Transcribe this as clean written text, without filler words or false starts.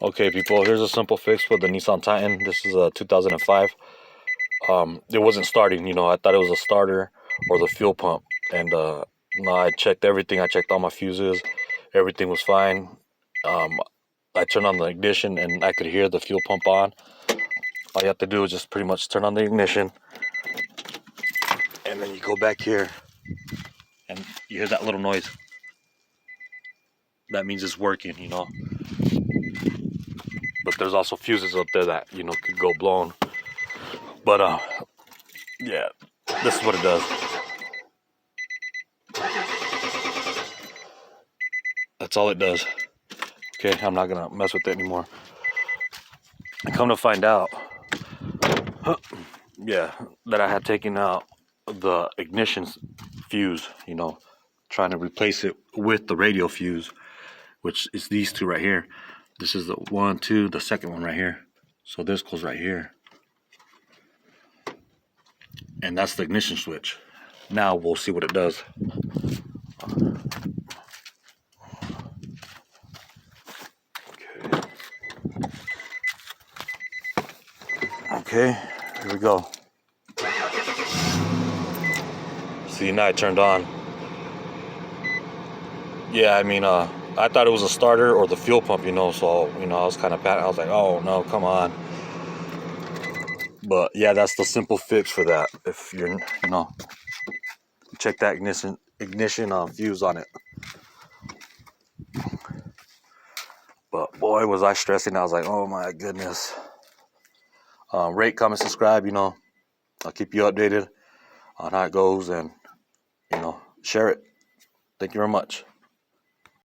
Okay, people, here's a simple fix for the Nissan Titan. This is a 2005. It wasn't starting, I thought it was a starter or the fuel pump. And no, I checked everything. I checked all my fuses. Everything was fine. Um, I turned on the ignition and I could hear the fuel pump on. All you have to do is just pretty much turn on the ignition. And then you go back here and you hear that little noise. That means it's working. But there's also fuses up there that, could go blown. But yeah, this is what it does. That's all it does. Okay, I'm not gonna mess with it anymore. And come to find out, yeah, that I had taken out the ignition fuse, trying to replace it with the radio fuse, which is these two right here. This is the 1, 2, the second one right here. So this goes right here. And that's the ignition switch. Now we'll see what it does. Okay, here we go. See, now it turned on. Yeah, I thought it was a starter or the fuel pump, so, I was kind of panicked. I was like, oh no, come on. But yeah, that's the simple fix for that. If you're, check that ignition fuse on it. But boy, was I stressing. I was like, oh my goodness. Rate, comment, subscribe, I'll keep you updated on how it goes and, share it. Thank you very much.